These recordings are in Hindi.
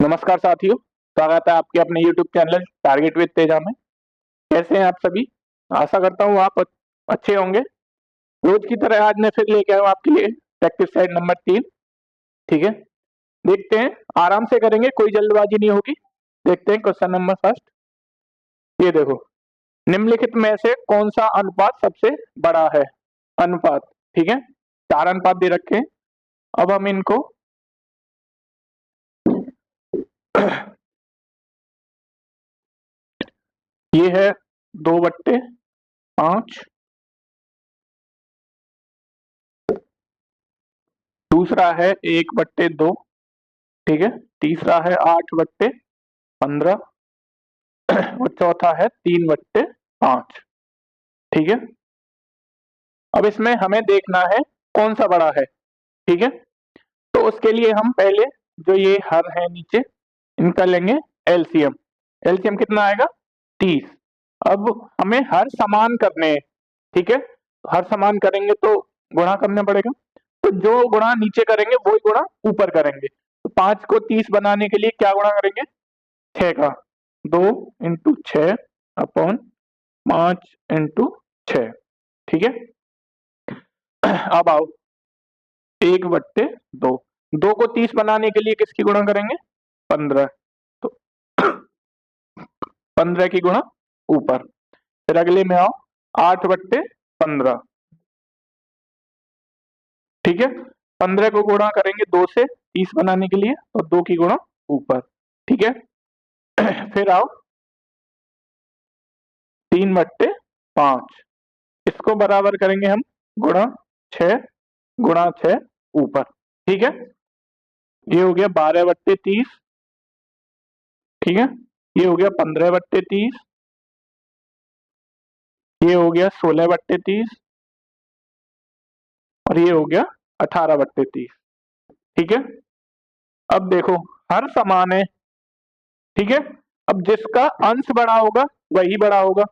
नमस्कार साथियों, स्वागत है आपके अपने YouTube channel target with Teja में। कैसे हैं आप सभी? आशा करता हूँ आप अच्छे होंगे। रोज की तरह आज मैं फिर लेके आया हूँ आपके लिए प्रैक्टिस सेट नंबर 3। ठीक है, देखते हैं, आराम से करेंगे, कोई जल्दबाजी नहीं होगी। देखते हैं क्वेश्चन नंबर फर्स्ट। ये देखो, निम्नलिखित में से कौन सा अनुपात सबसे बड़ा है? अनुपात, ठीक है, 4 अनुपात दे रखे हैं। अब हम इनको ये है 2/5, दूसरा है 1/2, ठीक है, तीसरा है 8/15 और चौथा है 3/5। ठीक है, अब इसमें हमें देखना है कौन सा बड़ा है। ठीक है, तो उसके लिए हम पहले जो ये हर है नीचे, इनका लेंगे एलसीएम। एलसीएम कितना आएगा? 30। अब हमें हर समान करने हैं। ठीक है, हर समान करेंगे तो गुणा करना पड़ेगा, तो जो गुणा नीचे करेंगे वही गुणा ऊपर करेंगे। तो 5 को 30 बनाने के लिए क्या गुणा करेंगे? 6 का, 2 इंटू 6 अपॉन 5 इंटू 6। ठीक है, अब आओ 1/2। 2 को 30 बनाने के लिए किसकी गुणा करेंगे? 15। तो 15 की गुणा ऊपर। फिर अगले में आओ 8/15। ठीक है, 15 को गुणा करेंगे 2 से 30 बनाने के लिए, और 2 की गुणा ऊपर। ठीक है, फिर आओ 3/5, इसको बराबर करेंगे हम गुणा 6 गुणा 6 ऊपर। ठीक है, ये हो गया 12/30। ठीक है, ये हो गया 15/30, ये हो गया 16/30 और ये हो गया 18/30। ठीक है, अब देखो हर समान है। ठीक है, अब जिसका अंश बड़ा होगा वही बड़ा होगा।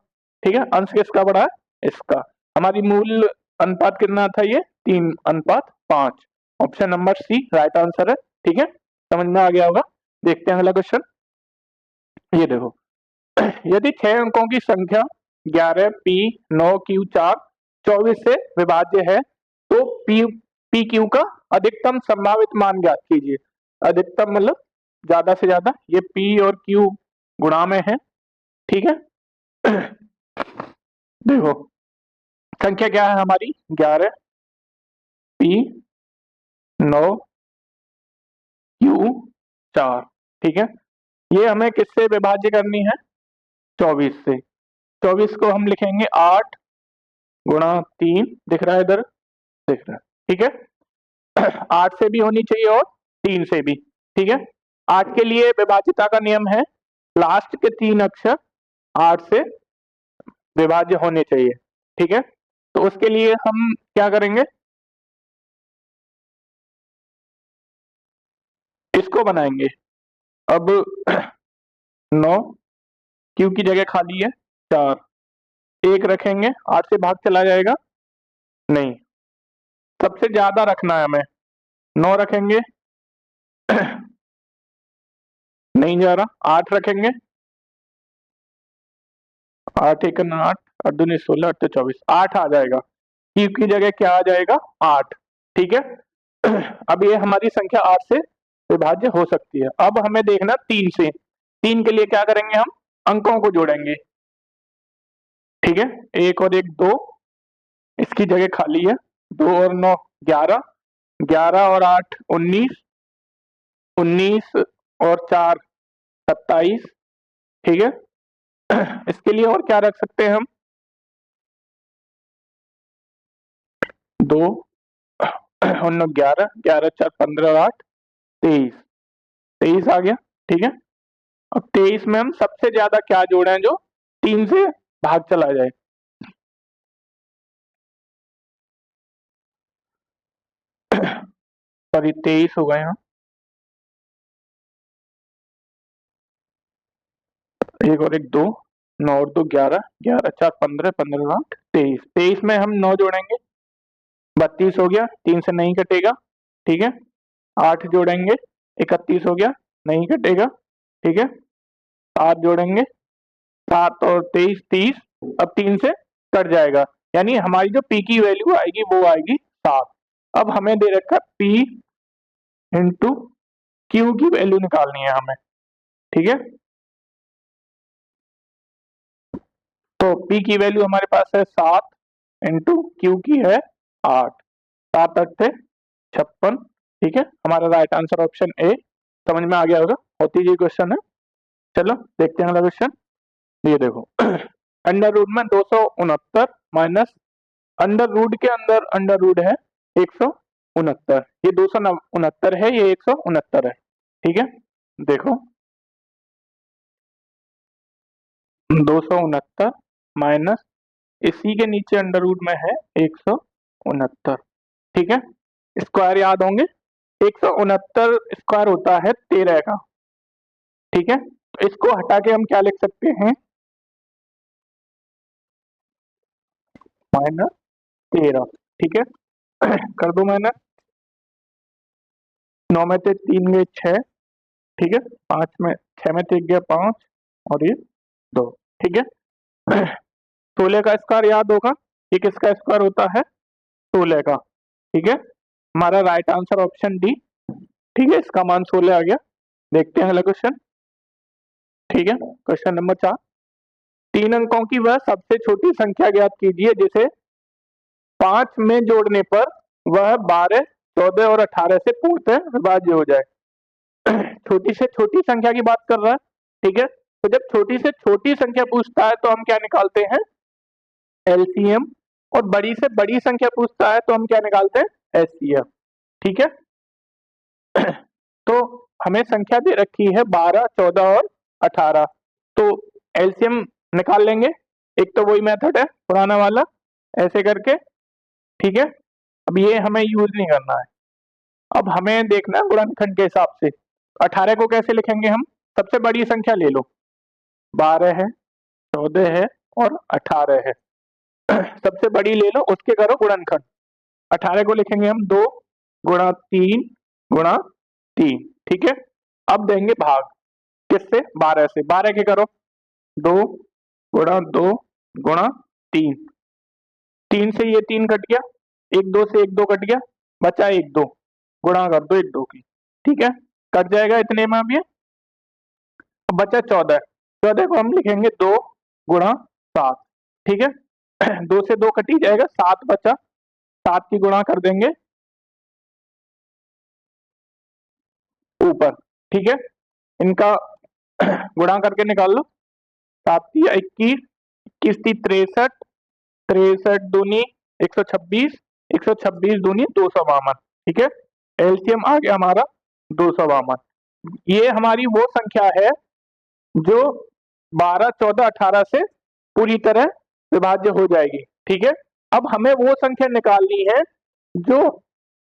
ठीक है, अंश किसका बड़ा है? इसका। हमारी मूल अनुपात कितना था? ये 3/5। Option number C right answer है। ठीक है, समझ में आ गया होगा। देखते हैं अगला क्वेश्चन। ये देखो, यदि 6 अंकों की संख्या 11 P 9 Q 4 24 से विभाज्य है तो P Q का अधिकतम संभावित मान ज्ञात कीजिए। अधिकतम मतलब ज्यादा से ज्यादा। ये P और Q गुणा में है। ठीक है, देखो संख्या क्या है हमारी? 11 P 9 Q 4। ठीक है, ये हमें किससे विभाज्य करनी है? 24 से। 24 को हम लिखेंगे 8 गुणा 3, दिख रहा है इधर? दिख रहा है। ठीक है, 8 से भी होनी चाहिए और 3 से भी। ठीक है, 8 के लिए विभाज्यता का नियम है लास्ट के 3 अक्षर 8 से विभाज्य होने चाहिए। ठीक है, तो उसके लिए हम क्या करेंगे? इसको बनाएंगे। अब 9 क्यू की जगह खाली है 4, 1 रखेंगे, 8 से भाग चला जाएगा? नहीं, सबसे ज्यादा रखना है हमें। 9 रखेंगे, नहीं जा रहा। 8 रखेंगे, 8 1 8, 8 2 16, 8 24, 8 आ जाएगा। क्यू की जगह क्या आ जाएगा? 8। ठीक है, अब ये हमारी संख्या 8 से विभाज्य हो सकती है। अब हमें देखना 3 से। 3 के लिए क्या करेंगे? हम अंकों को जोड़ेंगे। ठीक है, 1 और 1 2, इसकी जगह खाली है। 2 और 9 11, 11 और 8 19, 19 और 4 27। ठीक है, इसके लिए और क्या रख सकते हैं हम? 2 और 9 11, 11 4 15 और 8 23, 23 आ गया। ठीक है, अब 23 में हम सबसे ज्यादा क्या जोड़े हैं जो 3 से भाग चला जाए? सॉरी 23 हो गए हैं। 1 और 1 2, 9 और 2 11, 11 4 15, 15 और 8 23। 23 में हम 9 जोड़ेंगे, 32 हो गया, 3 से नहीं कटेगा। ठीक है, 8 जोड़ेंगे, 31 हो गया, नहीं कटेगा, ठीक है। 7 जोड़ेंगे, 7 और 23 30, अब 3 से कट जाएगा, यानी हमारी जो पी की वैल्यू आएगी वो आएगी 7। अब हमें दे रखा पी इंटू क्यू की वैल्यू निकालनी है हमें, ठीक है। तो पी की वैल्यू हमारे पास है 7 इंटू क्यू की है 8, 7 8 थे 56, ठीक है। हमारा राइट आंसर ऑप्शन ए। समझ में आ गया होगा, होती जी क्वेश्चन है। चलो देखते हैं अगला क्वेश्चन। ये देखो अंडर रूट में 269 माइनस अंडर रूट के अंदर अंडर रूट है 169, ये 269 है, ये 169 है, ठीक है। देखो 269 माइनस इसी के नीचे अंडर रूट में है 169, ठीक है। स्क्वायर याद होंगे, 169 स्क्वायर होता है 13 का, ठीक है। तो इसको हटा के हम क्या लिख सकते हैं, -13, ठीक है। कर दो मैंने, 9 में से 3 गए 6, ठीक है। 5 में 6 में से 1 गया 5 और ये 2, ठीक है। 16 का स्क्वायर याद होगा, ये किसका स्क्वायर होता है, 16 का, ठीक है। हमारा राइट आंसर ऑप्शन डी, ठीक है। इसका मान 16 आ गया। देखते हैं अगला क्वेश्चन, ठीक है। क्वेश्चन नंबर 4, 3 अंकों की वह सबसे छोटी संख्या ज्ञात कीजिए जिसे 5 में जोड़ने पर वह 12 14 और 18 से पूर्णतः विभाज्य हो जाए। छोटी से छोटी संख्या की बात कर रहा है, ठीक है। तो जब छोटी से छोटी संख्या पूछता है तो हम क्या निकालते हैं, एलसीएम, और बड़ी से बड़ी संख्या पूछता है तो हम क्या निकालते हैं, एचसीएफ, ठीक है। तो हमें संख्या दे रखी है 12 14 और 18, तो एलसीएम निकाल लेंगे। एक तो वही मेथड है पुराना वाला, ऐसे करके, ठीक है। अब ये हमें यूज नहीं करना है, अब हमें देखना है गुणनखंड के हिसाब से। 18 को कैसे लिखेंगे हम, सबसे बड़ी संख्या ले लो, 12 है 14 है और 18 है। सबसे बड़ी ले लो, उसके करो गुणनखंड। 18 को लिखेंगे हम 2 गुणा 3 गुणा 3, ठीक है। अब देंगे भाग, किससे, 12 से, 12 के करो 2 गुणा 2 गुणा 3, 3 से ये 3 कट गया, 1 2 से 1 2 कट गया, बचा 1 2, गुणा कर दो 1 2 की, ठीक है। कट जाएगा इतने में, अब ये अब बचा 14, 14 को हम लिखेंगे 2 गुणा 7, ठीक है। 2 से 2 कट ही जाएगा, 7 बचा, 7 की गुणा कर देंगे ऊपर, ठीक है। इनका गुणा करके निकाल लो, 7 की 21, 21 थी 63, 63 दूनी 126, 126 दूनी 252, ठीक है। एलसीएम आ गया हमारा 252। ये हमारी वो संख्या है जो 12 14 18 से पूरी तरह विभाज्य हो जाएगी, ठीक है। अब हमें वो संख्या निकालनी है जो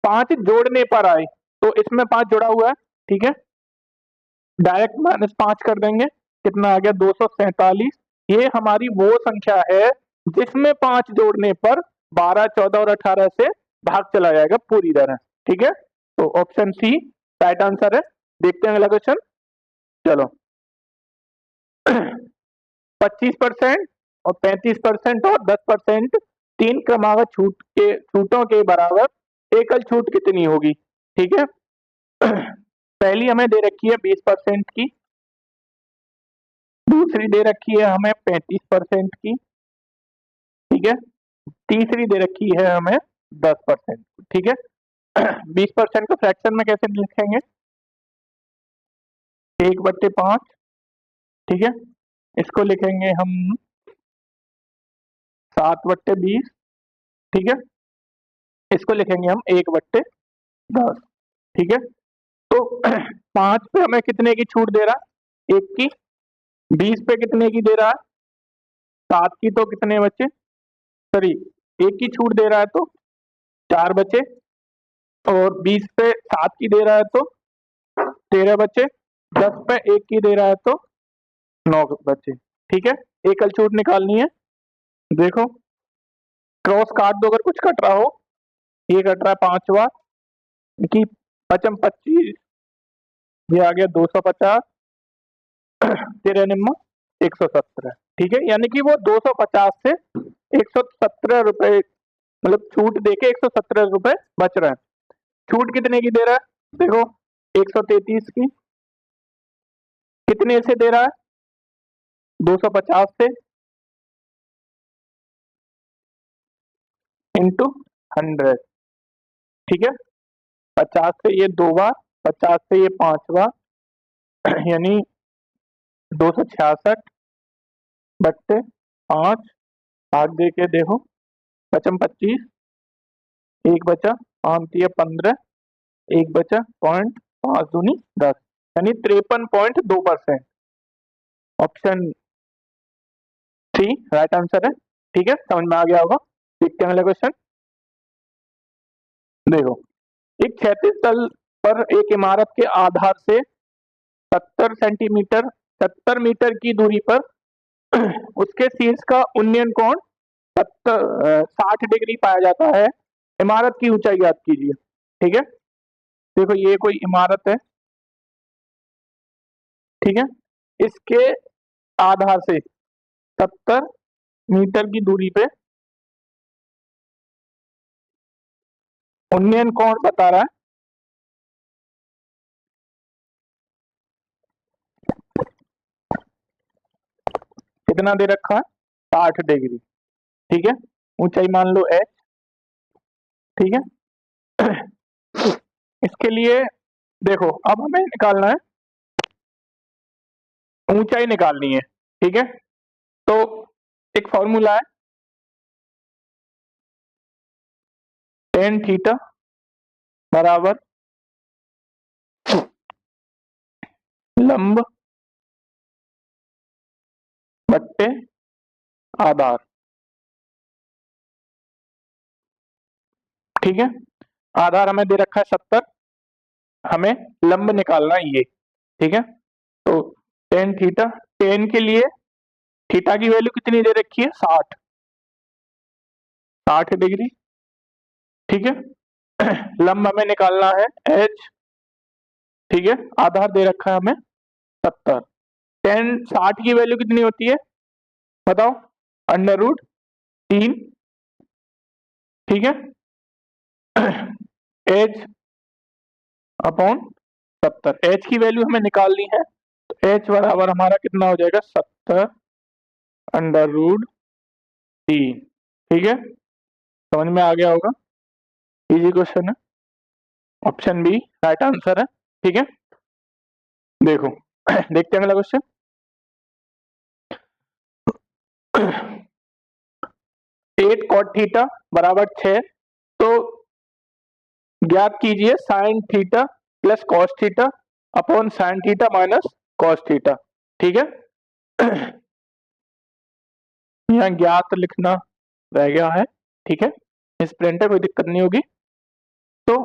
5 जोड़ने पर आए, तो इसमें 5 जुड़ा हुआ है, ठीक है। डायरेक्ट -5 कर देंगे, कितना आ गया 247। ये हमारी वो संख्या है जिसमें 5 जोड़ने पर 12 14 और 18 से भाग चला जाएगा पूरी तरह, ठीक है। तो ऑप्शन सी राइट आंसर है। देखते हैं अगला क्वेश्चन, चलो। 25% और 35% और 10% तीन क्रमागत छूटों के बराबर एकल छूट कितनी होगी, ठीक है। पहली हमें दे रखी है 20% की, दूसरी दे रखी है हमें 35% की, ठीक है। तीसरी दे रखी है हमें 10%, ठीक है। 20% को फ्रैक्शन में कैसे लिखेंगे, 1/5, ठीक है। इसको लिखेंगे हम 7/20, ठीक है। इसको लिखेंगे हम 1/10, ठीक है। तो 5 पे हमें कितने की छूट दे रहा है, 1 की। 20 पे कितने की दे रहा है, 7 की, तो कितने बचे, सॉरी 1 की छूट दे रहा है तो 4 बचे, और 20 पे 7 की दे रहा है तो 13 बचे, 10 पे 1 की दे रहा है तो 9 बचे, ठीक है। एकल छूट निकालनी है, देखो क्रॉस काट दो अगर कुछ कट रहा हो, ये कट रहा है 5 बार की, पचम 25 ये आ गया 250, तेरह निम्मा 117। ठीक है, यानी कि वो 250 से 117 रुपए, मतलब छूट देके 117 रुपए बच रहे हैं। छूट कितने की दे रहा है देखो, 133 की। कितने से दे रहा है? 250 से इंटू 100। ठीक है, 50 से ये 2 बार, 50 से ये 5 बार, यानी 266 बट्टे 5। भाग दे के देखो, पचम 25, एक बचा, 5×3 = 15, एक बचा, 0.5×2 = 10, यानी 53.2%। ऑप्शन सी राइट आंसर है। ठीक है, समझ में आ गया होगा। देखते हैं अगला क्वेश्चन। देखो, एक क्षैतिज तल पर एक इमारत के आधार से 70 मीटर की दूरी पर उसके शीर्ष का उन्नयन कोण 60 डिग्री पाया जाता है। इमारत की ऊंचाई ज्ञात कीजिए। ठीक है, देखो ये कोई इमारत है। ठीक है, इसके आधार से 70 मीटर की दूरी पे उन्नयन कोण बता रहा है। कितना दे रखा है? 60 डिग्री। ठीक है, ऊंचाई मान लो h। ठीक है, इसके लिए देखो अब हमें निकालना है, ऊंचाई निकालनी है। ठीक है, तो एक फॉर्मूला है, tan थीटा बराबर लंब बट्टे आधार। ठीक है, आधार हमें दे रखा है 70, हमें लंब निकालना है ये। ठीक है, तो tan थीटा, tan के लिए थीटा की वैल्यू कितनी दे रखी है? 60 डिग्री। ठीक है, लंब हमें निकालना है h। ठीक है, आधार दे रखा है हमें 70। tan 60 की वैल्यू कितनी होती है बताओ? √3। ठीक है, h अपॉन 70। h की वैल्यू हमें निकालनी है, तो h बराबर हमारा कितना हो जाएगा? 70√3। ठीक है, समझ में आ गया होगा। इजी क्वेश्चन है, ऑप्शन बी राइट आंसर है। ठीक है, देखो देखते हैं अगला क्वेश्चन। 8 cot थीटा बराबर 6, तो ज्ञात कीजिए sine theta plus cos theta upon sine theta minus cos theta. ठीक है, यहाँ ज्ञात लिखना रह गया है। ठीक है, इस प्रिंट है, कोई दिक्कत नहीं होगी। तो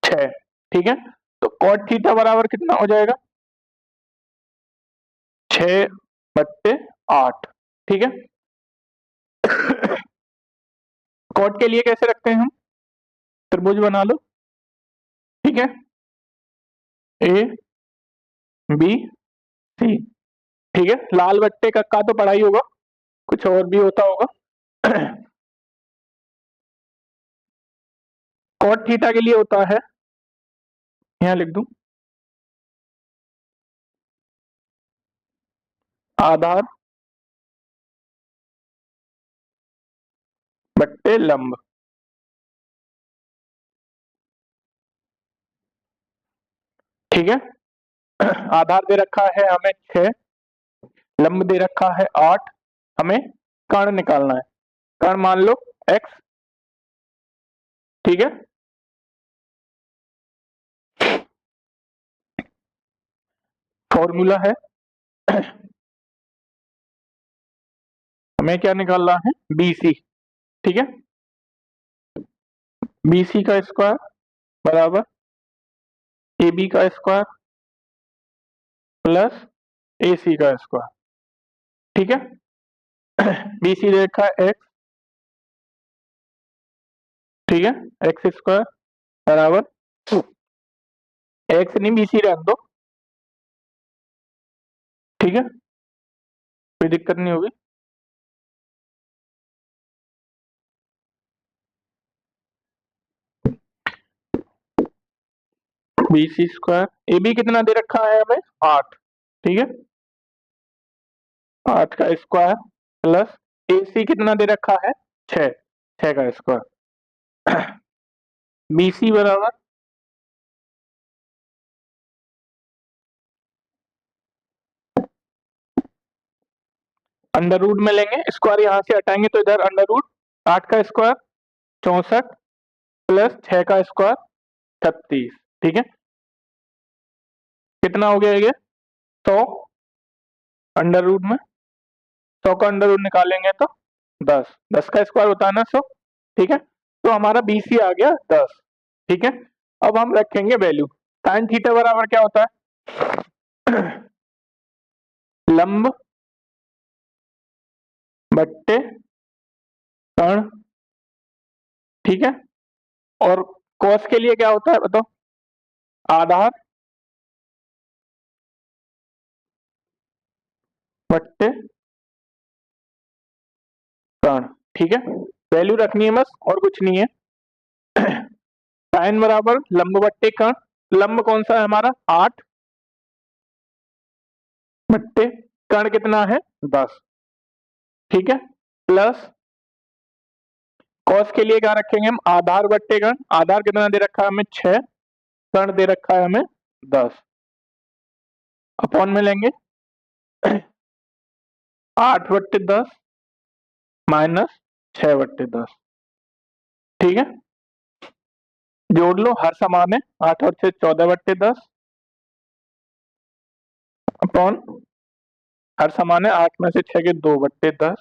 6। ठीक है, तो कॉट थीटा बराबर कितना हो जाएगा? 6/8। ठीक है, कॉट के लिए कैसे रखते हैं हम? त्रिभुज बना लो। ठीक है, ए बी सी। ठीक है, लाल बट्टे का तो पढ़ाई होगा, कुछ और भी होता होगा। कॉट थीटा के लिए होता है, यहाँ लिख दूं, आधार बट्टे लंब। ठीक है, आधार दे रखा है हमें 6, लंब दे रखा है 8, हमें कर्ण निकालना है। कर्ण मान लो x। ठीक है, फॉर्मूला है, हमें क्या निकालना है? BC। ठीक है, BC का स्क्वायर बराबर AB का स्क्वायर प्लस AC का स्क्वायर। ठीक है, BC दे रखा है x, ठीक है, एक्स स्क्वायर बराबर एक्स नहीं बी सी रख दो, ठीक है, कोई दिक्कत नहीं होगी। B C square A B कितना दे रखा है हमें 8, ठीक है, 8 का स्क्वायर प्लस ए सी कितना दे रखा है 6, 6 का स्क्वायर बी सी बराबर अंडर रूट में लेंगे, स्क्वायर यहाँ से हटाएंगे तो इधर अंडर रूट 8 का स्क्वायर 64 प्लस 6 का स्क्वायर 36, ठीक है, कितना हो गया ये 100, अंडर रूट में 100 का अंडर रूट निकालेंगे तो 10, 10 का स्क्वायर होता है ना 100, ठीक है, तो हमारा बी सी आ गया 10, ठीक है। अब हम रखेंगे वैल्यू, साइन थीटा बराबर क्या होता है लंब बट्टे कर्ण, ठीक है, और कॉस के लिए क्या होता है बताओ, आधार बट्टे कर्ण, ठीक है, वैल्यू रखनी है बस और कुछ नहीं है साइन बराबर लंब बट्टे कर्ण, लंब कौन सा है हमारा 8 बट्टे कर्ण कितना है 10, ठीक है, प्लस कॉस के लिए क्या रखेंगे हम आधार बट्टे कर्ण, आधार कितना दे रखा है हमें 6, कर्ण दे रखा है हमें 10, अपॉन में लेंगे 8 बट्टे 10 माइनस 6 बट्टे 10, ठीक है, जोड़ लो हर समान है, 8 और 6 14 बट्टे 10 अपॉन हर समान है 8 में से 6 के 2 बट्टे 10,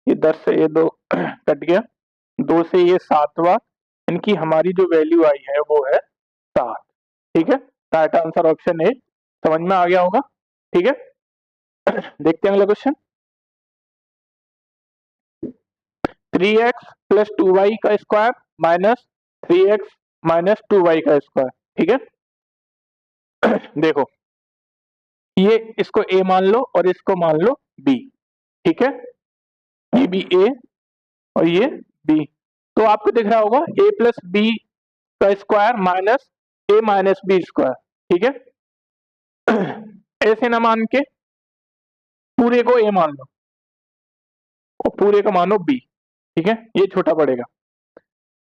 ये 10 से ये 2 कट गया, 2 से ये 7वां, इनकी हमारी जो वैल्यू आई है वो है 7, ठीक है, राइट आंसर ऑप्शन ए, समझ में आ गया होगा, ठीक है देखते हैं अगला क्वेश्चन, 3x प्लस 2y का square minus 3x minus 2y का स्क्वायर, ठीक है देखो ये इसको a मान लो और इसको मान लो b, ठीक है, ये भी a और ये b, तो आपको दिख रहा होगा a प्लस बी का square minus a minus B square, ठीक है ऐसे ना मान के पूरे को a मान लो और पूरे को मानो b, ठीक है, ये छोटा पड़ेगा,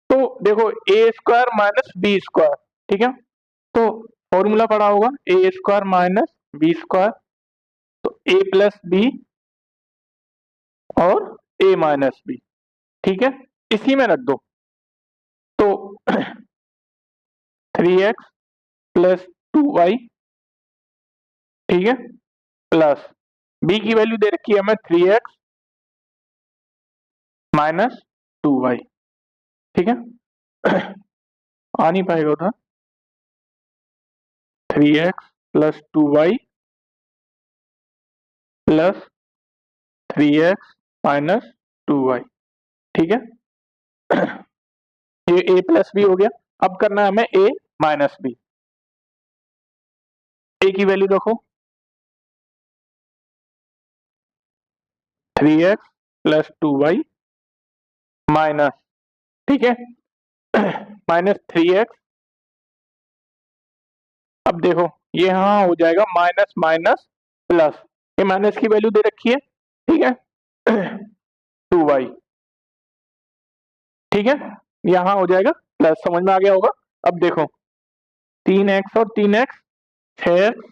तो देखो ए स्क्वायर माइनस बी स्क्वायर, ठीक है, तो फॉर्मूला पड़ा होगा ए स्क्वायर माइनस बी स्क्वायर, तो ए प्लस बी और ए माइनस बी, ठीक है, इसी में रख दो, तो 3x प्लस 2y, ठीक है, प्लस बी की वैल्यू दे रखी है हमें 3x माइनस 2y, ठीक है आ नहीं पाएगा उधर, 3x plus 2y plus 3x minus 2y, ठीक है ये a प्लस बी हो गया, अब करना है हमें a माइनस बी, a की वैल्यू रखो 3x प्लस 2y माइनस, ठीक है माइनस 3x, अब देखो ये यहाँ हो जाएगा माइनस माइनस प्लस, ये माइनस की वैल्यू दे रखी है, ठीक है 2y, ठीक है, यहाँ हो जाएगा प्लस, समझ में आ गया होगा, अब देखो 3x और 3x 6x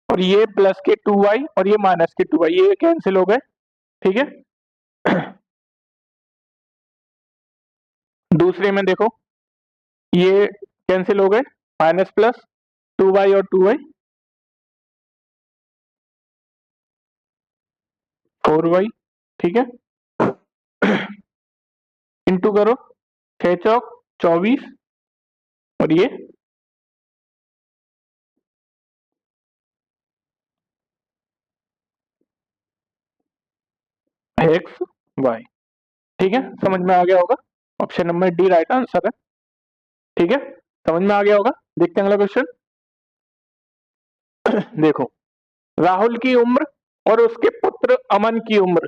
और ये प्लस के 2y और ये माइनस के 2y, ये कैंसिल हो गए, ठीक है दूसरे में देखो ये कैंसिल हो गए, माइनस प्लस 2y और 2y 4y, ठीक है इंटू करो 6 चौक 24 और ये एक्स वाई, ठीक है, समझ में आ गया होगा। Option number D right answer है। ठीक है, समझ में आ गया होगा। देखते हैं अगला क्वेश्चन। देखो, राहुल की उम्र और उसके पुत्र अमन की उम्र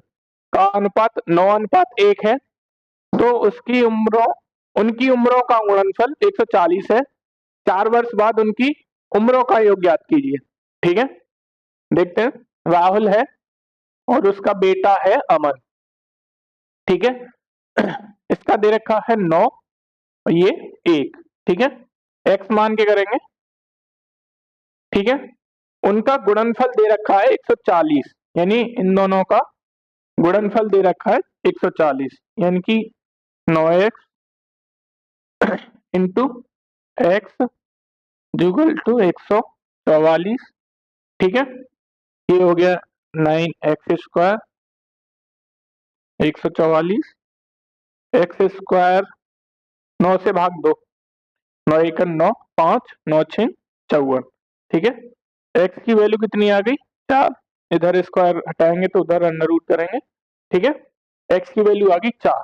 का अनुपात 9:1 है, तो उनकी उम्रों का गुणनफल 140 है। 4 वर्ष बाद उनकी उम्रों का योग ज्ञात कीजिए। ठीक है, देखते हैं। राहुल है और उसका बेटा है अमन। ठीक है, इसका दे रखा है 9 और ये 1। ठीक है, एक्स मान के करेंगे। ठीक है, उनका गुणनफल दे रखा है 140, यानी इन दोनों का गुणनफल दे रखा है 140, यानी कि 9x into x Jugal to 144। ठीक है, ये हो गया 9x² 144, एक्स स्क्वायर 9 से भाग 2, 9 × 9 5, 9 × 6 54। ठीक है, एक्स की वैल्यू कितनी आ गई 4, इधर स्क्वायर हटाएंगे तो उधर अंडर रूट करेंगे। ठीक है, एक्स की वैल्यू आ गई 4।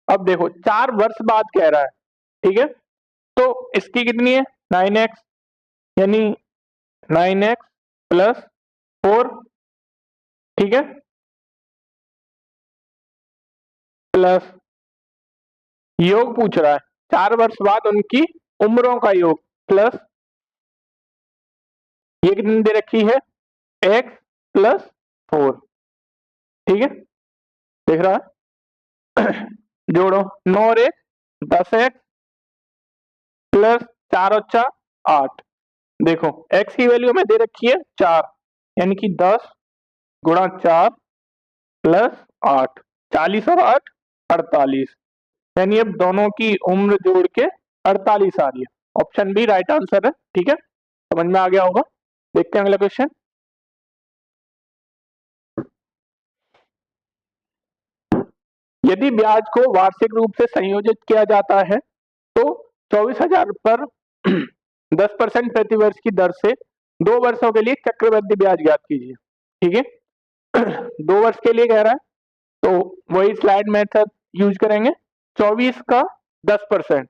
अब देखो 4 वर्ष बाद कह रहा है। ठीक है, तो इसकी कितनी है 9x, यानी 9x प्लस 4। ठीक है, प्लस योग पूछ रहा है 4 वर्ष बाद उनकी उम्रों का योग, प्लस ये कितनी दे रखी है x प्लस 4। ठीक है, देख रहा है। जोड़ो 9 और 1 10x प्लस 4 और 4 8। देखो x की वैल्यू हमें दे रखी है 4, यानी कि 10 गुणा 4 प्लस 8, 40 और 8 48, यानी अब दोनों की उम्र जोड़ के 48 आ रही है। ऑप्शन बी राइट आंसर है। ठीक है, समझ में आ गया होगा। देखते हैं अगला क्वेश्चन। यदि ब्याज को वार्षिक रूप से संयोजित किया जाता है तो 24,000 पर 10% प्रतिवर्ष की दर से 2 वर्षों के लिए चक्रवृद्धि ब्याज ज्ञात कीजिए। ठीक है, 2 वर्ष के लिए कह रहा है, तो वही स्लाइड मेथड यूज करेंगे। 24 का 10%।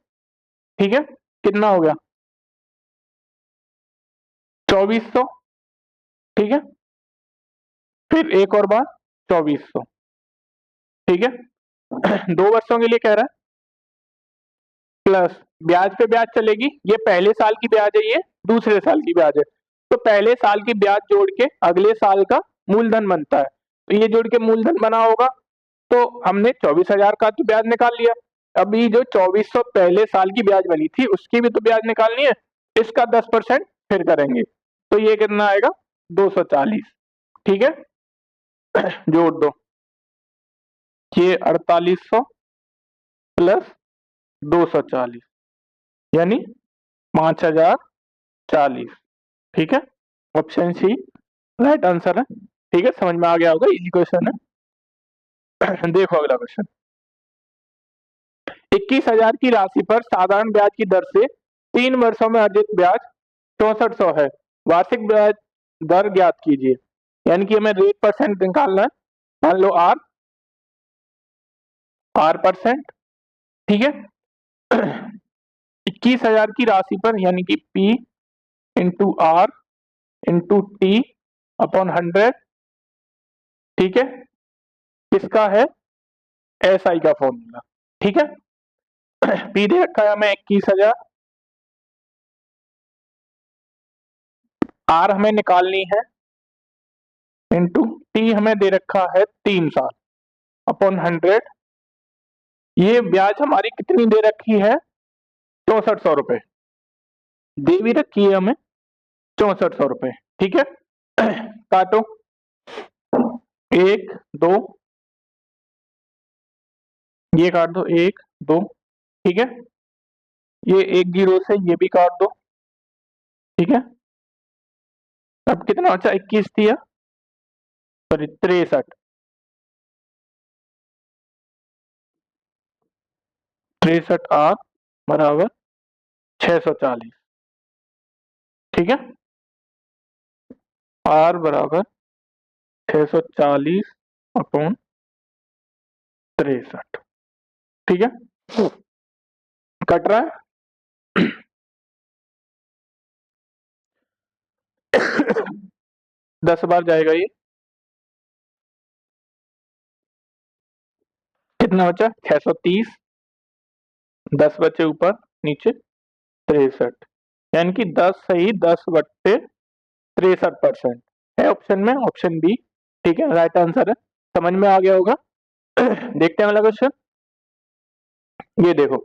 ठीक है, कितना हो गया 2400। ठीक है, फिर एक और बार 2400। ठीक है, 2 वर्षों के लिए कह रहा है, प्लस ब्याज पे ब्याज चलेगी। ये पहले साल की ब्याज है, ये दूसरे साल की ब्याज है, तो पहले साल की ब्याज जोड़ के अगले साल का मूलधन बनता है। तो ये जोड़ के मूलधन बना होगा, तो हमने 24,000 का तो ब्याज निकाल लिया। अभी जो 2400 पहले साल की ब्याज बनी थी उसकी भी तो ब्याज निकालनी है, इसका 10% फिर करेंगे, तो ये कितना आएगा 240। ठीक है, जोड़ दो, ये 4800 प्लस 240, यानी 5040। ठीक है, ऑप्शन सी राइट आंसर है। ठीक है, समझ में आ गया होगा, इजी क्वेश्चन है। देखो अगला क्वेश्चन। 21,000 की राशि पर साधारण ब्याज की दर से 3 वर्षों में अर्जित ब्याज 6400 है। वार्षिक ब्याज दर ज्ञात कीजिए, यानी कि हमें रेट परसेंट निकालना है। मान लो आर परसेंट। ठीक है, 21,000 की राशि पर, यानी कि P into R into T upon 100। ठीक है, किसका है SI का फॉर्मूला। ठीक है, P दे रखा है हमें 21,000, आर हमें निकालनी है, इंटू टी हमें दे रखा है 3 साल अपॉन 100। ये ब्याज हमारी कितनी दे रखी है 6400 रुपए, दे भी रखी है हमें 6400 रुपए। ठीक है, काटो 1 2, ये काट दो 1 2। ठीक है, ये 1 0 से ये भी काट दो। ठीक है, अब कितना बचा 21 दिया, सॉरी 63। 63 आर बराबर 640। ठीक है, आर बराबर 640 अपॉन 63। ठीक है, कट रहा है। 10 बार जाएगा ये, कितना बचा 630, 10 बचे ऊपर नीचे 63, यानी कि 10 सही 10 बट्टे 63% है ऑप्शन में, ऑप्शन बी। ठीक है, राइट आंसर है। समझ में आ गया होगा। देखते हैं अगला क्वेश्चन। ये देखो,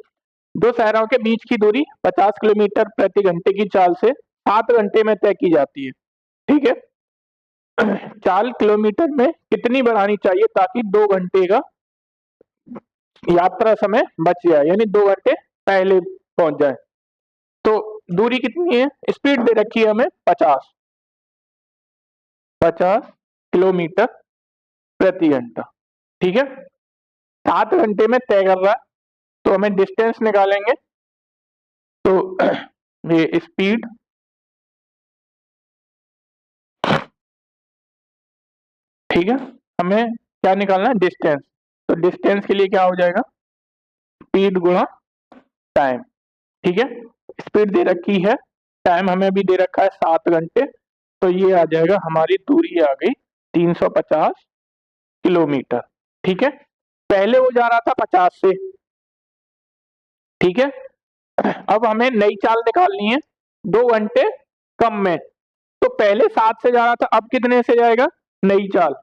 दो शहरों के बीच की दूरी 50 किलोमीटर प्रति घंटे की चाल से 7 घंटे में तय की जाती है। ठीक है, चाल किलोमीटर में कितनी बढ़ानी चाहिए ताकि 2 घंटे का यात्रा समय बच जाए, यानी 2 घंटे पहले पहुंच जाए। तो दूरी कितनी है, स्पीड दे रखी है हमें 50 किलोमीटर प्रति घंटा। ठीक है, 7 घंटे में तय कर रहा है, तो हमें डिस्टेंस निकालेंगे। तो ये स्पीड ठीक है, हमें क्या निकालना है, डिस्टेंस। तो डिस्टेंस के लिए क्या हो जाएगा, स्पीड गुणा टाइम। ठीक है, स्पीड दे रखी है, टाइम हमें भी दे रखा है 7 घंटे, तो ये आ जाएगा, हमारी दूरी आ गई 350 किलोमीटर। ठीक है, पहले वो जा रहा था 50 से। ठीक है, अब हमें नई चाल निकालनी है 2 घंटे कम में। तो पहले 7 से जा रहा था, अब कितने से जाएगा, नई चाल,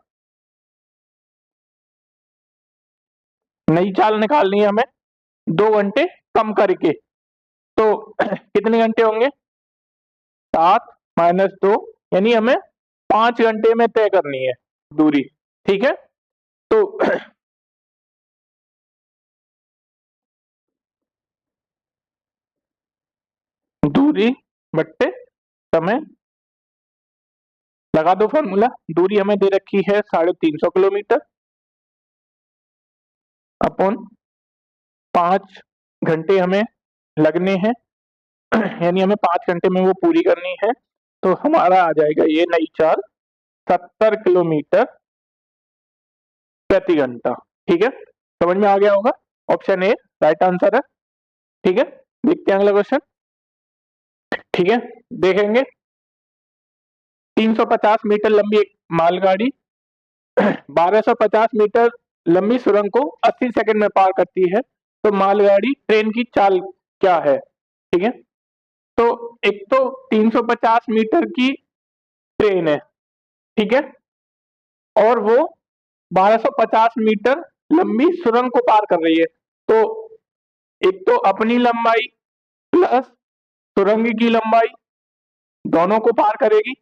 नई चाल निकालनी है हमें 2 घंटे कम करके। तो कितने घंटे होंगे, 7 - 2, यानी हमें 5 घंटे में तय करनी है दूरी। ठीक है, तो दूरी बट्टे समय, लगा दो फॉर्मूला। दूरी हमें दे रखी है 350 किलोमीटर अपॉन 5 घंटे हमें लगने हैं, यानी हमें 5 घंटे में वो पूरी करनी है। तो हमारा आ जाएगा ये नई चाल 70 किलोमीटर प्रति घंटा। ठीक है, समझ में आ गया होगा, ऑप्शन ए राइट आंसर है। ठीक है, देखते हैं अगला क्वेश्चन। ठीक है, देखेंगे 350 मीटर लंबी एक मालगाड़ी 1250 मीटर लंबी सुरंग को 80 सेकंड में पार करती है, तो मालगाड़ी ट्रेन की चाल क्या है। ठीक है, तो एक तो 350 मीटर की ट्रेन है, ठीक है, और वो 1250 मीटर लंबी सुरंग को पार कर रही है। तो एक तो अपनी लंबाई प्लस सुरंग की लंबाई दोनों को पार करेगी।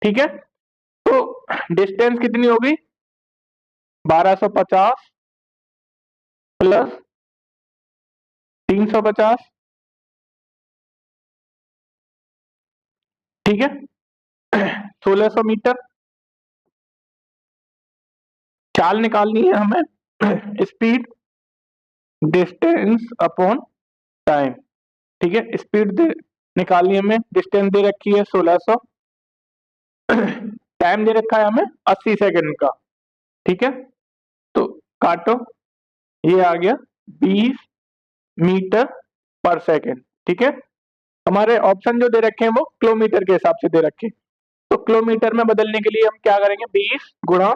ठीक है, तो डिस्टेंस कितनी होगी, 1250 प्लस 350। ठीक है, 1600 मीटर। चाल निकालनी है हमें स्पीड डिस्टेंस अपॉन टाइम। ठीक है, स्पीड निकालनी है हमें, डिस्टेंस दे रखी है 1600, टाइम दे रखा है हमें 80 सेकंड का। ठीक है, तो काटो, ये आ गया 20 मीटर पर सेकंड। ठीक है, हमारे ऑप्शन जो दे रखे हैं वो किलोमीटर के हिसाब से दे रखे हैं, तो किलोमीटर में बदलने के लिए हम क्या करेंगे, 20 गुणा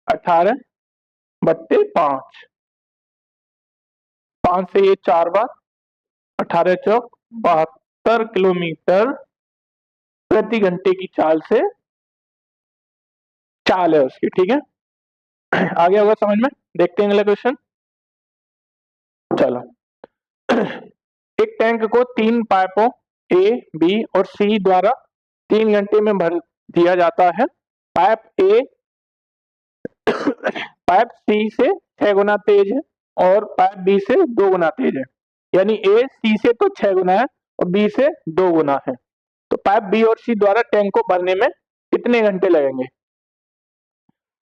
18 बट्टे 5, 5 से ये 4 बार, 18 चौक 72 किलोमीटर प्रति घंटे की चाल से चाल है उसकी। ठीक है, आ गया होगा समझ में। देखते हैं अगला क्वेश्चन। चलो, एक टैंक को 3 पाइपों ए, बी और सी द्वारा 3 घंटे में भर दिया जाता है। पाइप सी से 6 गुना तेज है और पाइप बी से 2 गुना तेज है, यानी ए सी से तो 6 गुना है और बी से 2 गुना है। तो पाइप बी और सी द्वारा टैंक को भरने में कितने घंटे लगेंगे।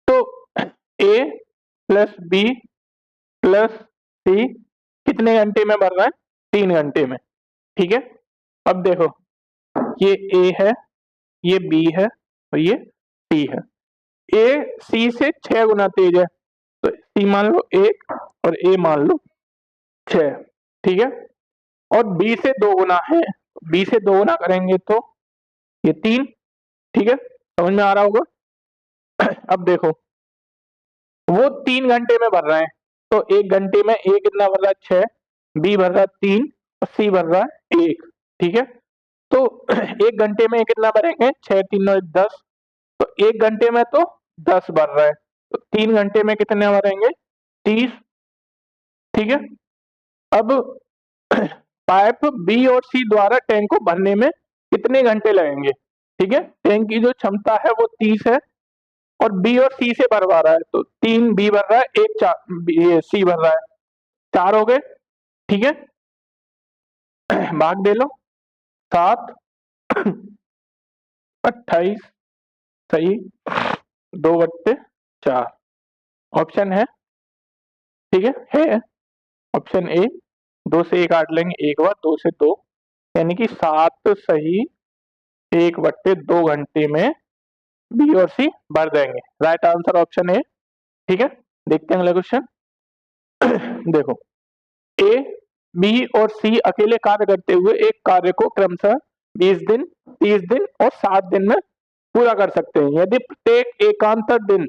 तो ए प्लस बी प्लस सी कितने घंटे में भर रहा है, 3 घंटे में। ठीक है, अब देखो, ये ए है, ये बी है और ये सी है। ए सी से 6 गुना तेज है, तो सी मान लो 1 और ए मान लो 6, ठीक है। और b से 2 गुना है, b से 2 गुना करेंगे तो ये 3, ठीक है, समझ में आ रहा होगा। अब देखो वो 3 घंटे में भर रहे हैं, तो 1 घंटे में a कितना भर रहा है 6, b भर रहा है 3 और c भर रहा है 1, ठीक है। तो 1 घंटे में कितना भरेंगे, 6 3 9 10, तो 1 घंटे में तो 10 भर रहा है, तो 3 घंटे में कितने भरेंगे 30, ठीक है। अब पाइप बी और सी द्वारा टैंक को भरने में कितने घंटे लगेंगे, ठीक है। टैंक की जो क्षमता है वो 30 है और बी और सी से भरवा रहा है, तो 3 बी भर रहा है, 1 ये सी भर रहा है, 4 हो गए, ठीक है। भाग दे लो, 7 28, सही, 2/4 ऑप्शन है, ठीक है ऑप्शन ए। 2 से 1 काट लेंगे, एक बार 2 से 2, यानी कि 7 सही 1/2 घंटे में बी और सी भर देंगे। राइट आंसर ऑप्शन ए, ठीक है। देखते हैं अगला क्वेश्चन। देखो ए, बी और सी अकेले कार्य करते हुए एक कार्य को क्रमशः 20 दिन, 30 दिन और 60 दिन में पूरा कर सकते हैं। यदि प्रत्येक एकांतर दिन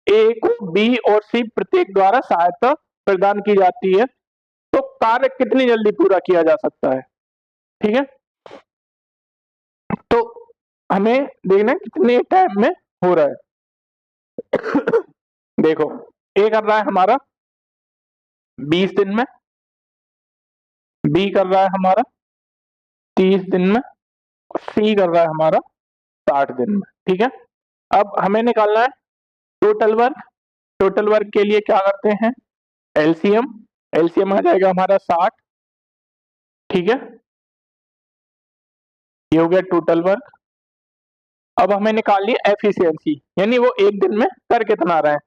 ए को बी और सी प्रत्येक द्वारा सहायता प्रदान की जाती है, तो कार्य कितनी जल्दी पूरा किया जा सकता है, ठीक है। तो हमें देखना है कितने टाइम में हो रहा है। देखो ए कर रहा है हमारा 20 दिन में, बी कर रहा है हमारा 30 दिन में और सी कर रहा है हमारा 60 दिन में, ठीक है। अब हमें निकालना है टोटल वर्क। टोटल वर्क के लिए क्या करते हैं, एलसीएम, एलसीएम आ जाएगा हमारा 60, ठीक है, ये हो गया टोटल वर्क। अब हमें निकालनी है एफिशिएंसी, यानी वो एक दिन में कर कितना रहा है,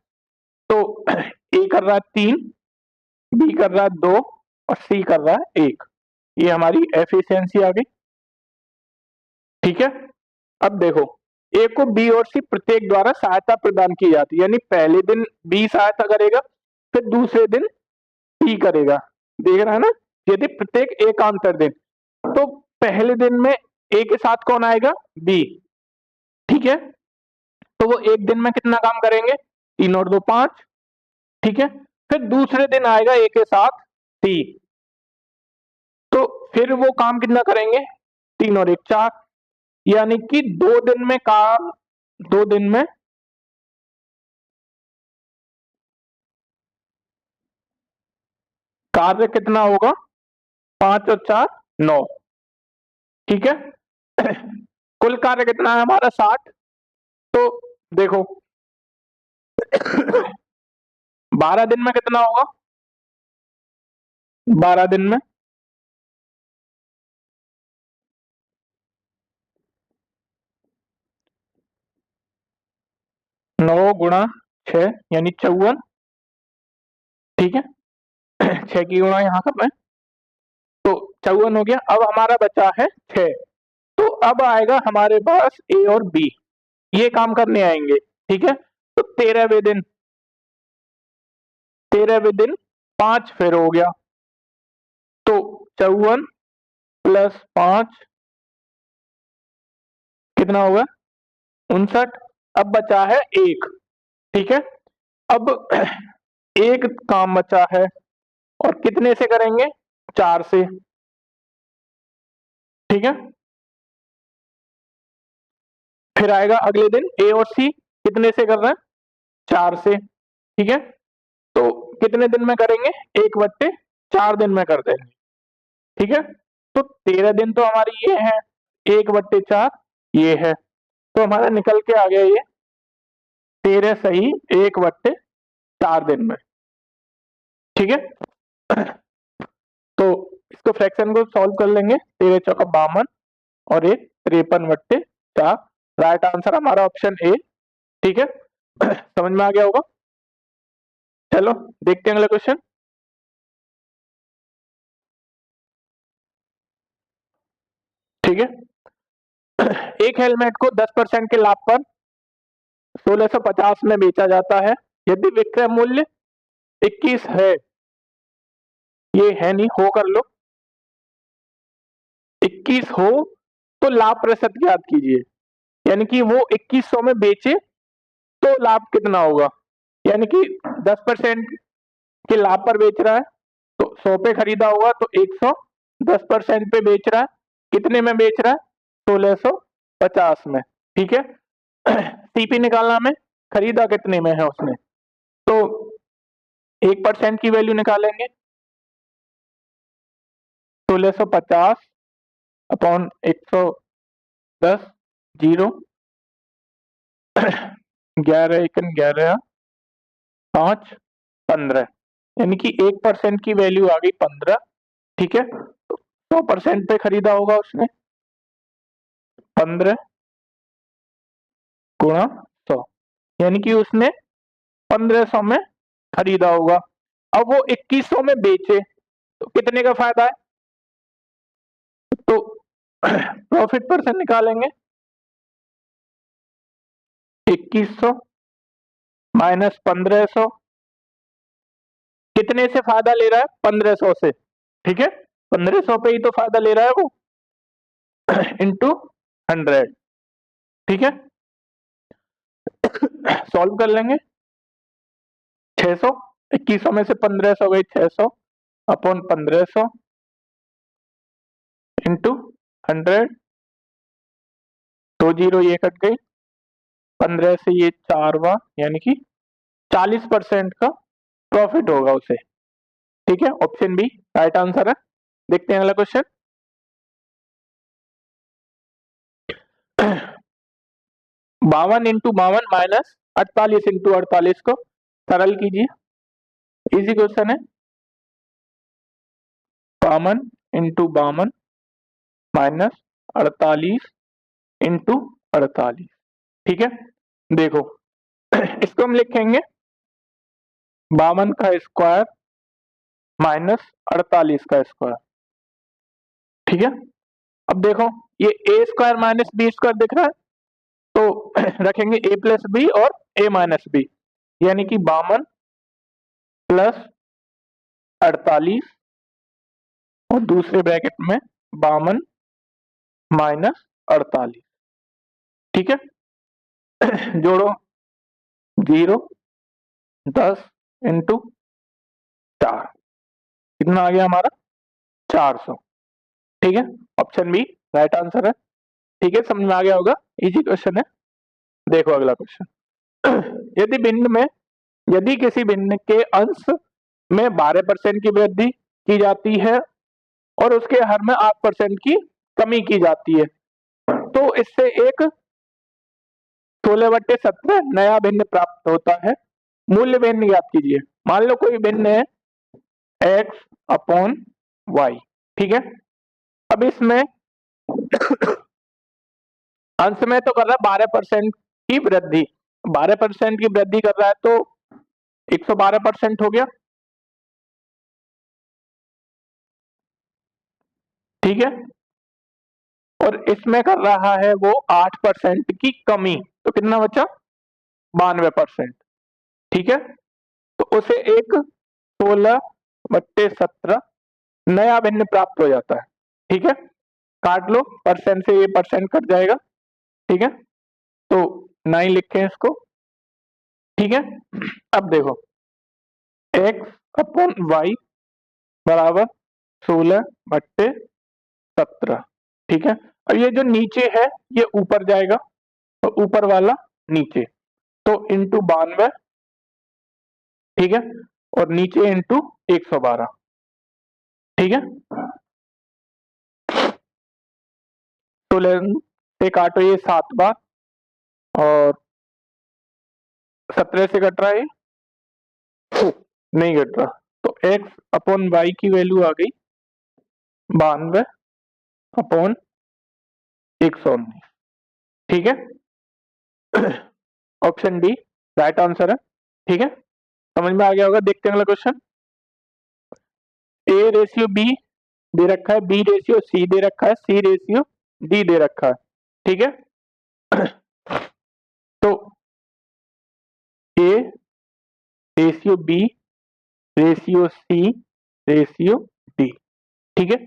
तो ए कर रहा है 3, बी कर रहा है 2 और सी कर रहा है 1, ये हमारी एफिशिएंसी आ गई, ठीक है। अब देखो ए को बी और सी प्रत्येक द्वारा सहायता प्रदान की जाती है, यानी पहले दिन बी सहायता करेगा, फिर दूसरे दिन सी करेगा, देख रहा है ना। यदि प्रत्येक एकांतर दिन, तो पहले दिन में ए के साथ कौन आएगा, बी, ठीक है। तो वो एक दिन में कितना काम करेंगे, 3 और 2 5, ठीक है। फिर दूसरे दिन आएगा ए के साथ सी, तो फिर वो काम कितना करेंगे, 3 और 1 4, यानी कि 2 दिन में काम, 2 दिन में कार्य कितना होगा, 5 और 4 9, ठीक है। कुल कार्य कितना है हमारा 60, तो देखो 12 दिन में कितना होगा, 12 दिन में 9 गुणा 6 यानी 54, ठीक है। 6 की गुणा यहाँ कर रहे हैं, तो 54 हो गया। अब हमारा बचा है 6, तो अब आएगा हमारे पास ए और बी, ये काम करने आएंगे, ठीक है। तो 13वें दिन 5 फिर हो गया, तो 54 + 5 कितना होगा 59। अब बचा है 1, ठीक है। अब एक काम बचा है और कितने से करेंगे, 4 से, ठीक है। फिर आएगा अगले दिन ए और सी कितने से कर रहे हैं, 4 से, ठीक है। तो कितने दिन में करेंगे, 1/4 दिन में कर देंगे, ठीक है। तो 13 दिन तो हमारी ये है, 1/4 ये है, तो हमारा निकल के आ गया ये 13 सही 1/4 दिन में, ठीक है। तो इसको फ्रैक्शन को सॉल्व कर लेंगे, 13 चौका 52 और 1 53/4, राइट आंसर हमारा ऑप्शन ए, ठीक है। समझ में आ गया होगा। चलो देखते हैं अगला क्वेश्चन, ठीक है। एक हेलमेट को 10% के लाभ पर 1650 में बेचा जाता है, यदि विक्रय मूल्य 21 है, ये है नहीं, हो कर लो। 21 हो तो लाभ प्रतिशत ज्ञात कीजिए, यानी कि वो 2100 में बेचे तो लाभ कितना होगा, यानी कि 10% के लाभ पर बेच रहा है तो 100 पे खरीदा होगा तो 100, 10% पे बेच रहा है, कितने में बेच रहा है, 1650 में। ठीक है। सीपी निकालना में, खरीदा कितने में है उसने, तो 1% की वैल्यू निकालेंगे, 1650 अपॉन 110, 0, 11 एकन 11, 5, 15, यानी कि 1% की वैल्यू आ गई 15। ठीक है। 100% पे खरीदा होगा उसने, 15 गुणा 100, यानी कि उसने 1500 में खरीदा होगा। अब वो 2100 में बेचे तो कितने का फायदा है, तो प्रॉफिट परसेंट निकालेंगे, 2100 माइनस 1500, कितने से फायदा ले रहा है, 1500 से। ठीक है, 1500 पे ही तो फायदा ले रहा है वो, इंटू 100। ठीक है, सॉल्व कर लेंगे, 600, 2100 में से 1500 गई 600 अपॉन 1500 इंटू 100, तो 0 ये कट गई, 15 से ये 4 हुआ, यानी कि 40% का प्रॉफिट होगा उसे। ठीक है, ऑप्शन बी राइट आंसर है। देखते हैं अगला क्वेश्चन। 52 इंटू 52 माइनस 48 इंटू 48 को सरल कीजिए, इजी क्वेश्चन है। 52 इंटू 52 माइनस 48 इंटू 48। ठीक है, देखो इसको हम लिखेंगे 52 का स्क्वायर माइनस 48 का स्क्वायर। ठीक है, अब देखो ये ए स्क्वायर माइनस बी स्क्वायर दिख रहा है, तो रखेंगे ए प्लस बी और ए माइनस बी, यानी कि 52 प्लस 48 और दूसरे ब्रैकेट में 52 माइनस 48। ठीक है, जोड़ो, 0, 10 इंटू 4, कितना आ गया हमारा, 400। ठीक है, ऑप्शन बी राइट आंसर है। ठीक है, समझ में आ गया होगा, इजी क्वेश्चन है। देखो अगला क्वेश्चन। यदि किसी भिन्न के अंश में 12% की वृद्धि की जाती है और उसके हर में 8% की कमी की जाती है, तो इससे एक 16/17 नया भिन्न प्राप्त होता है। मूल्य भिन्न ज्ञात कीजिए। मान लो कोई भिन्न है x अपॉन वाई। ठीक है, अब इसमें अंश में तो कर रहा है 12% की वृद्धि, 12% की वृद्धि कर रहा है तो 112% हो गया। ठीक है, और इसमें कर रहा है वो 8% की कमी, तो कितना बचा, 92%। ठीक है, तो उसे एक 16/17 नया भिन्न प्राप्त हो जाता है। ठीक है, काट लो, परसेंट से ये परसेंट कट जाएगा। ठीक है, तो 9 लिखें इसको। ठीक है, अब देखो x अपॉन वाई बराबर 16/17। ठीक है, अब ये जो नीचे है ये ऊपर जाएगा तो ऊपर वाला नीचे, तो इंटू 92। ठीक है, और नीचे इंटू 112। ठीक है, तो से काटो ये 7 बार और 17 से कट रहा है, नहीं कट रहा, तो x अपॉन वाई की वैल्यू आ गई 92 अपॉन 119। ठीक है, ऑप्शन डी राइट आंसर है। ठीक है, समझ में आ गया होगा। देखते हैं अगला क्वेश्चन। ए रेशियो बी दे रखा है, बी रेशियो सी दे रखा है, सी रेशियो डी दे रखा है। ठीक है, तो A ratio B ratio C ratio D. ठीक है,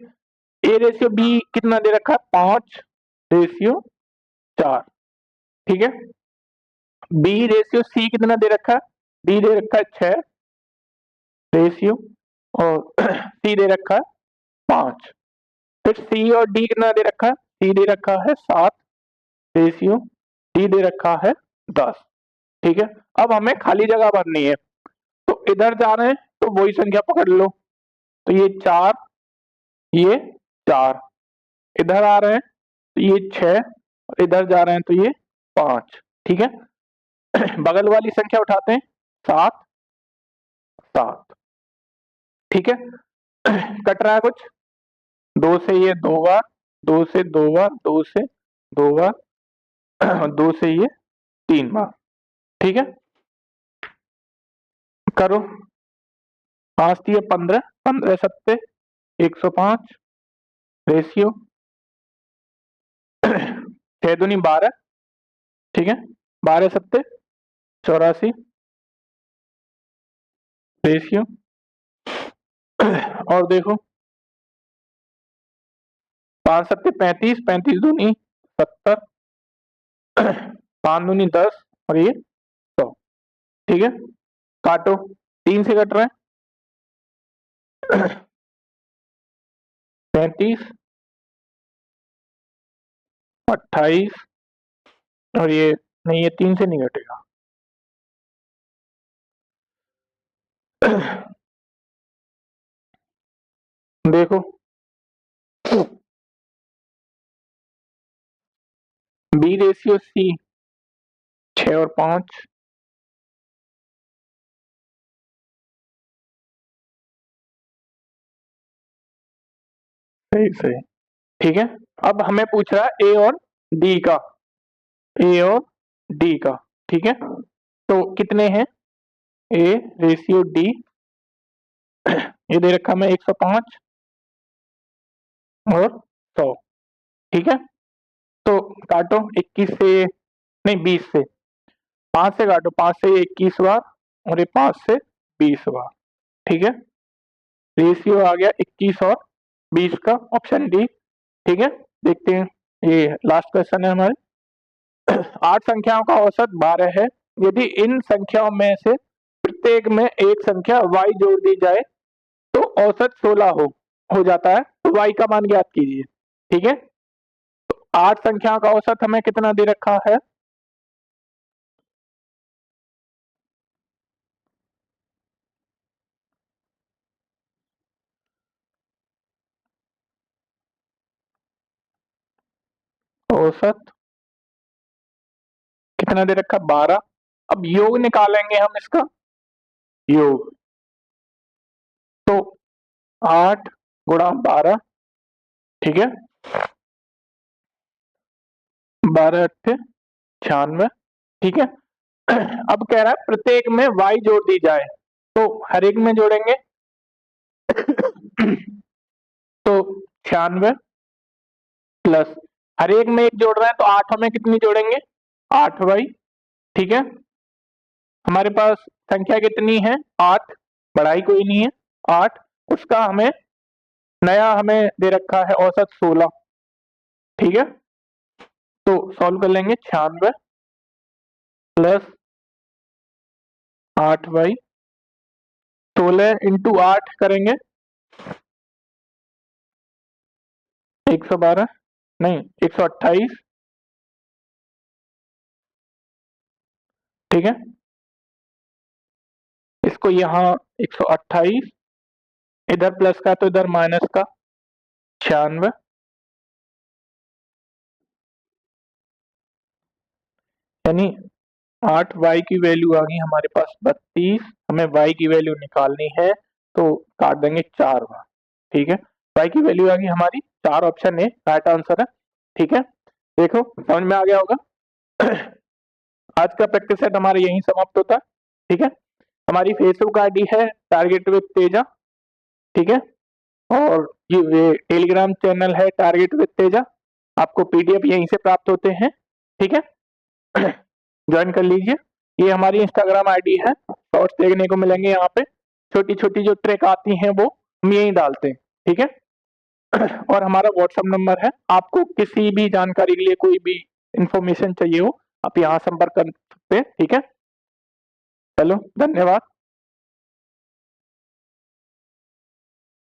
ए रेशियो बी कितना दे रखा है 5 रेशियो 4। ठीक है, बी रेशियो सी कितना दे रखा है, बी दे रखा है 6 रेशियो और सी दे रखा है 5। फिर सी और डी कितना दे रखा है, सी दे रखा है 7 रेशियो, डी दे रखा है 10। ठीक है, अब हमें खाली जगह भरनी है, तो इधर जा रहे हैं तो वही संख्या पकड़ लो, तो ये 4, ये 4, इधर आ रहे हैं तो ये 6, और इधर जा रहे हैं तो ये 5। ठीक है, बगल वाली संख्या उठाते हैं 7 7। ठीक है, कट रहा है कुछ, 2 से ये 2 बार, 2 से 2 बार, 2 से 2 बार, 2 से ये 3 बार। ठीक है, करो, 5 दिए 15, 15 सत्ते 105 रेशियो 6 दूनी 12। ठीक है, 12 सत्ते 84 रेशियो, और देखो 5 सत्ते 35, 35 दूनी 70, 5 दूनी 10 और ये 100। ठीक है, काटो, 3 से कट रहे हैं 35, 28 और ये नहीं, ये 3 से नहीं कटेगा। देखो बी रेशियो सी 6 और 5, सही सही। ठीक है, अब हमें पूछ रहा है ए और डी का, ए और डी का। ठीक है, तो कितने हैं, ए रेशियो डी ये दे रखा मैं 105 और 100। ठीक है, तो काटो 21 से, नहीं 20 से, 5 से काटो, 5 से 21 बार और ये 5 से 20 बार। ठीक है, रेशियो आ गया 21 और 20 का, ऑप्शन डी। ठीक है, देखते हैं, ये लास्ट क्वेश्चन है हमारे। 8 संख्याओं का औसत 12 है, यदि इन संख्याओं में से प्रत्येक में एक संख्या y जोड़ दी जाए तो औसत 16 हो जाता है, तो y का मान ज्ञात कीजिए। ठीक है, तो 8 संख्याओं का औसत हमें कितना दे रखा है, औसत कितना दे रखा 12। अब योग निकालेंगे हम इसका, योग, तो 8 गुणा 12। ठीक है, 12 अट्ठे 96। ठीक है, अब कह रहा है प्रत्येक में y जोड़ दी जाए, तो हर एक में जोड़ेंगे तो 96 प्लस, हर एक में एक जोड़ रहा है तो 8 में कितनी जोड़ेंगे 8y। ठीक है, हमारे पास संख्या कितनी है 8, बढ़ाई कोई नहीं है 8, उसका हमें नया हमें दे रखा है औसत 16। ठीक है, तो सॉल्व कर लेंगे, 96 प्लस 8y, 16 इंटू 8 करेंगे 112, नहीं 128। ठीक है, इसको यहाँ 128, इधर प्लस का तो इधर माइनस का 96, यानी 8y की वैल्यू आ गई हमारे पास 32। हमें y की वैल्यू निकालनी है तो काट देंगे 4 बार। ठीक है, y की वैल्यू आ गई हमारी 4, ऑप्शन ए राइट आंसर है। ठीक है, देखो समझ में आ गया होगा। आज का प्रैक्टिस सेट हमारा यहीं समाप्त होता है। ठीक है, हमारी फेसबुक आईडी है टारगेट विद तेजा। ठीक है, और ये टेलीग्राम चैनल है टारगेट विद तेजा, आपको पीडीएफ यहीं से प्राप्त होते हैं। ठीक है, ज्वाइन कर लीजिए। ये हमारी इंस्टाग्राम आईडी है, शॉर्ट्स देखने को मिलेंगे यहाँ पे, छोटी छोटी जो ट्रिक आती हैं वो हम यही डालते हैं, ठीक है। और हमारा व्हाट्सएप नंबर है, आपको किसी भी जानकारी के लिए कोई भी इंफॉर्मेशन चाहिए हो आप यहाँ संपर्क कर सकते हैं, ठीक है। चलो धन्यवाद।